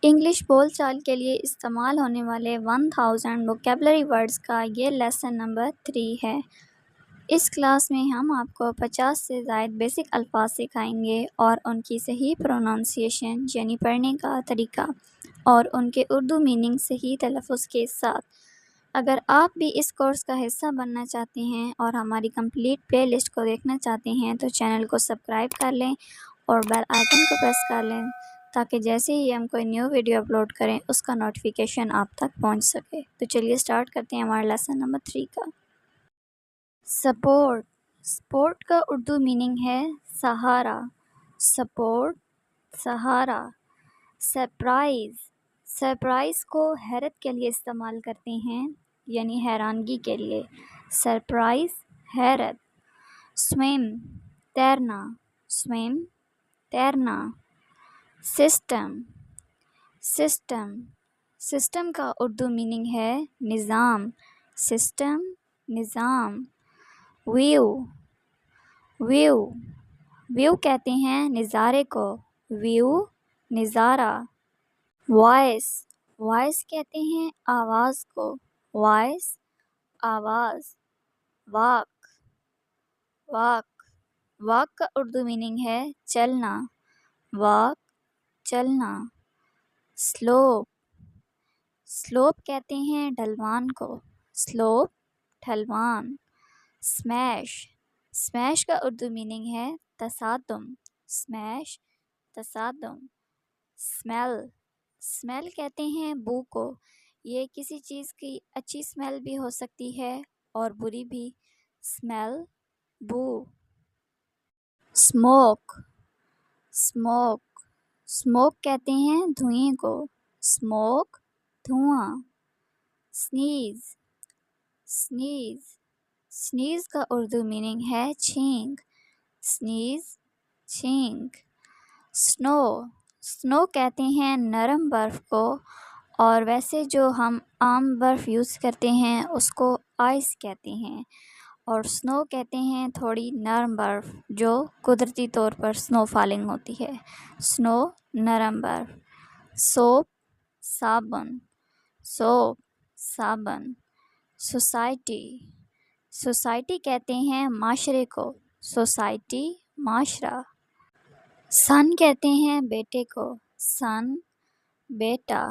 English بول چال کے لیے استعمال ہونے والے 1000 ووکیبلری ورڈز کا یہ لیسن نمبر 3 ہے۔ اس کلاس میں ہم آپ کو 50 سے زائد بیسک الفاظ سکھائیں گے اور ان کی صحیح پروننسیشن یعنی پڑھنے کا طریقہ اور ان کے اردو میننگ صحیح تلفظ کے ساتھ۔ اگر آپ بھی اس کورس کا حصہ بننا چاہتے ہیں اور ہماری کمپلیٹ پلے لسٹ کو دیکھنا چاہتے ہیں تو چینل کو سبسکرائب کر لیں اور بیل آئیکن کو پریس کر لیں تاکہ جیسے ہی ہم کوئی نیو ویڈیو اپلوڈ کریں اس کا نوٹیفیکیشن آپ تک پہنچ سکے۔ تو چلیے سٹارٹ کرتے ہیں ہمارا لیسن نمبر 3 کا۔ سپورٹ۔ سپورٹ کا اردو میننگ ہے سہارا۔ سپورٹ، سہارا۔ سرپرائز۔ سرپرائز کو حیرت کے لیے استعمال کرتے ہیں یعنی حیرانگی کے لیے۔ سرپرائز، حیرت۔ سوئم، تیرنا۔ سوئم، تیرنا۔ سسٹم۔ سسٹم۔ سسٹم کا اردو میننگ ہے نظام۔ سسٹم، نظام۔ ویو۔ ویو۔ ویو کہتے ہیں نظارے کو۔ ویو، نظارہ۔ وائس۔ وائس کہتے ہیں آواز کو۔ وائس، آواز۔ واک۔ واک۔ واک کا اردو میننگ ہے چلنا۔ واک، چلنا۔ سلوپ۔ سلوپ کہتے ہیں ڈھلوان کو۔ سلوپ، ڈھلوان۔ سمیش۔ سمیش کا اردو میننگ ہے تصادم۔ سمیش، تصادم۔ سمیل۔ سمیل کہتے ہیں بو کو۔ یہ کسی چیز کی اچھی سمیل بھی ہو سکتی ہے اور بری بھی۔ سمیل، بو۔ اسموک۔ اسموک۔ اسموک کہتے ہیں دھوئیں کو۔ اسموک، دھواں۔ سنیز۔ سنیز۔ سنیز کا اردو میننگ ہے چھینک۔ سنیز، چھینک۔ سنو۔ سنو کہتے ہیں نرم برف کو اور ویسے جو ہم عام برف یوز کرتے ہیں اس کو آئس کہتے ہیں، اور سنو کہتے ہیں تھوڑی نرم برف جو قدرتی طور پر سنو فالنگ ہوتی ہے۔ سنو، نرم برف۔ سوپ، صابن۔ سوپ، صابن۔ سوسائٹی۔ سوسائٹی کہتے ہیں معاشرے کو۔ سوسائٹی، معاشرہ۔ سن کہتے ہیں بیٹے کو۔ سن، بیٹا۔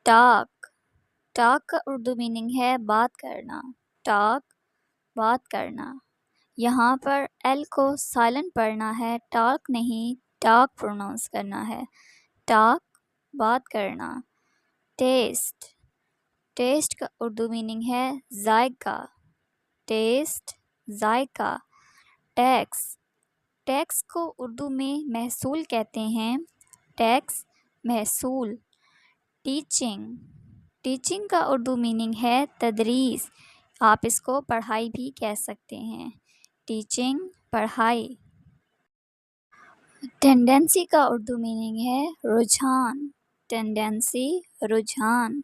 ٹاک۔ ٹاک کا اردو میننگ ہے بات کرنا۔ ٹاک، بات کرنا۔ یہاں پر ایل کو سائلنٹ پڑھنا ہے، ٹاک نہیں، ٹاک پروناؤنس کرنا ہے۔ ٹاک، بات کرنا۔ ٹیسٹ۔ ٹیسٹ کا اردو میننگ ہے ذائقہ۔ ٹیسٹ، ذائقہ۔ ٹیکس۔ ٹیکس کو اردو میں محصول کہتے ہیں۔ ٹیکس، محصول۔ ٹیچنگ۔ ٹیچنگ کا اردو میننگ ہے تدریس، آپ اس کو پڑھائی بھی کہہ سکتے ہیں۔ ٹیچنگ، پڑھائی۔ ٹینڈنسی کا اردو میننگ ہے رجحان۔ ٹینڈنسی، رجحان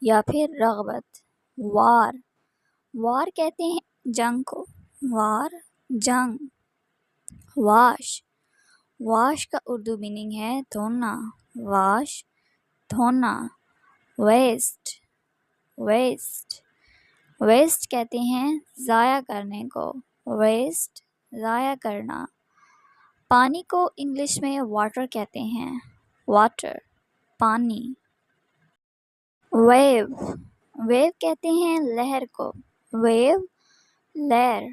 یا پھر رغبت۔ وار۔ وار کہتے ہیں جنگ کو۔ وار، جنگ۔ واش۔ واش کا اردو میننگ ہے دھونا۔ واش، دھونا۔ ویسٹ۔ ویسٹ۔ ویسٹ کہتے ہیں ضائع کرنے کو۔ ویسٹ، ضائع کرنا۔ پانی کو انگلش میں واٹر کہتے ہیں۔ واٹر، پانی۔ ویو۔ ویو کہتے ہیں لہر کو۔ ویو، لہر۔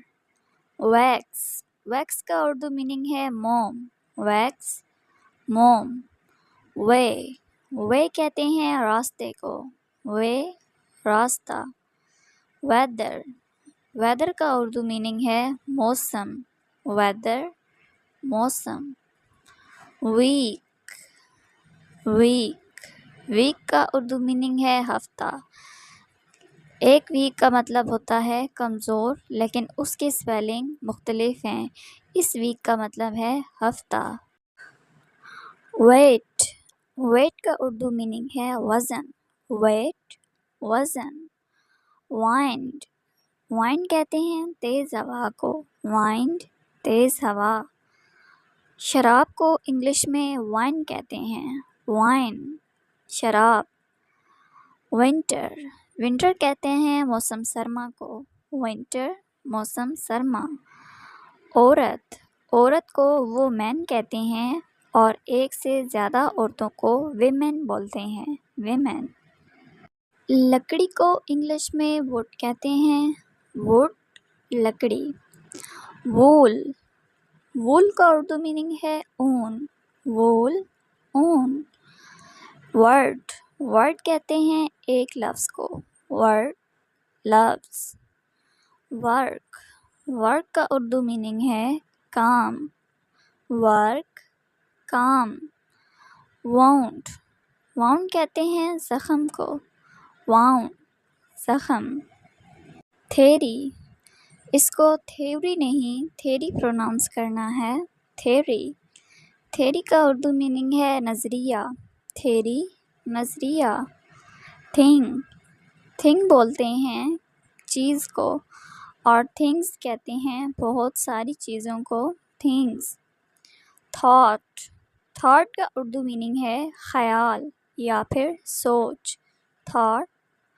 ویکس۔ ویکس کا اردو میننگ ہے موم۔ ویکس، موم۔ وے۔ وے کہتے ہیں راستے کو۔ وے، راستہ۔ ویدر۔ ویدر کا اردو میننگ ہے موسم۔ ویدر، موسم۔ ویک۔ ویک۔ ویک کا اردو میننگ ہے ہفتہ۔ ایک ویک کا مطلب ہوتا ہے کمزور، لیکن اس کے سپیلنگ مختلف ہیں۔ اس ویک کا مطلب ہے ہفتہ۔ ویٹ۔ ویٹ کا اردو میننگ ہے وزن۔ ویٹ، وزن۔ وائنڈ۔ وائنڈ کہتے ہیں تیز ہوا کو۔ وائنڈ، تیز ہوا۔ شراب کو انگلش میں وائن کہتے ہیں۔ وائن۔ شراب. ونٹر. ونٹر کہتے ہیں موسم سرما کو. ونٹر موسم سرما. عورت. عورت کو وومین کہتے ہیں اور ایک سے زیادہ عورتوں کو ویمن بولتے ہیں. ویمن. لکڑی کو انگلش میں ووڈ کہتے ہیں. ووڈ لکڑی. وول. وول کا اردو میننگ ہے اون. وول اون. ورڈ. ورڈ کہتے ہیں ایک لفظ کو. ورڈ لفظ. ورک. ورک کا اردو میننگ ہے کام. ورک کام. وانٹ. وانٹ کہتے ہیں زخم کو. وانٹ زخم. تھیری. اس کو تھیوری نہیں تھیری پروناؤنس کرنا ہے. تھیری. تھیری کا اردو میننگ ہے نظریہ. تھیری نظریہ. تھنگ. تھنگ بولتے ہیں چیز کو اور تھنگس کہتے ہیں بہت ساری چیزوں کو. تھنگس. تھاٹ. تھاٹ کا اردو میننگ ہے خیال یا پھر سوچ. تھاٹ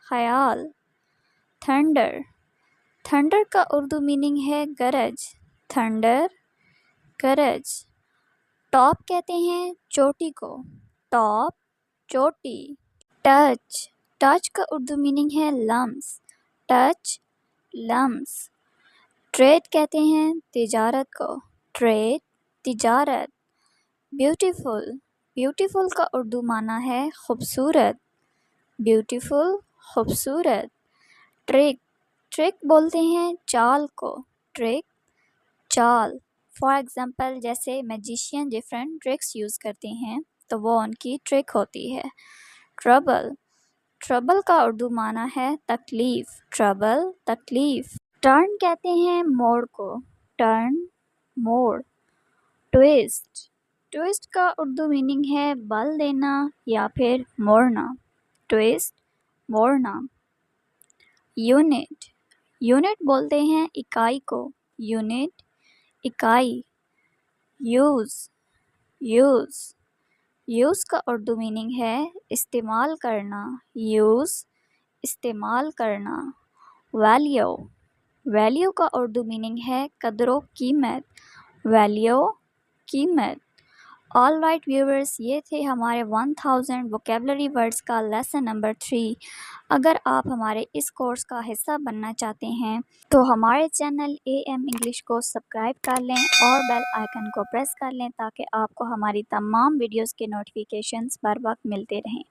خیال. تھنڈر. تھنڈر کا اردو میننگ ہے گرج. تھنڈر گرج. ٹاپ کہتے ہیں چوٹی کو. ٹاپ چوٹی. ٹچ. ٹچ کا اردو میننگ ہے لمس. ٹچ لمس. ٹریڈ کہتے ہیں تجارت کو. ٹریڈ تجارت. بیوٹیفل. بیوٹیفل کا اردو معنی ہے خوبصورت. بیوٹیفل خوبصورت. ٹرک. ٹرک بولتے ہیں چال کو. ٹرک چال. فار ایگزامپل جیسے میجیشین ڈفرینٹ ٹرکس یوز کرتے ہیں تو وہ ان کی ٹرک ہوتی ہے. ٹربل. ٹربل کا اردو معنی ہے تکلیف. ٹربل تکلیف. ٹرن کہتے ہیں موڑ کو. ٹرن موڑ. ٹویسٹ. ٹویسٹ کا اردو میننگ ہے بل دینا یا پھر موڑنا. ٹویسٹ موڑنا. یونٹ. یونٹ بولتے ہیں اکائی کو. یونٹ اکائی. یوز. یوز. یوز کا اردو میننگ ہے استعمال کرنا. یوز استعمال کرنا. ویلیو. ویلیو کا اردو میننگ ہے قدر و قیمت. ویلیو قیمت. آل رائٹ ویورز، یہ تھے ہمارے 1000 ووکیبلری ورڈز کا لیسن نمبر 3. اگر آپ ہمارے اس کورس کا حصہ بننا چاہتے ہیں تو ہمارے چینل AM انگلش کو سبسکرائب کر لیں اور بیل آئیکن کو پریس کر لیں تاکہ آپ کو ہماری تمام ویڈیوز کے نوٹیفیکیشنز بر وقت ملتے رہیں.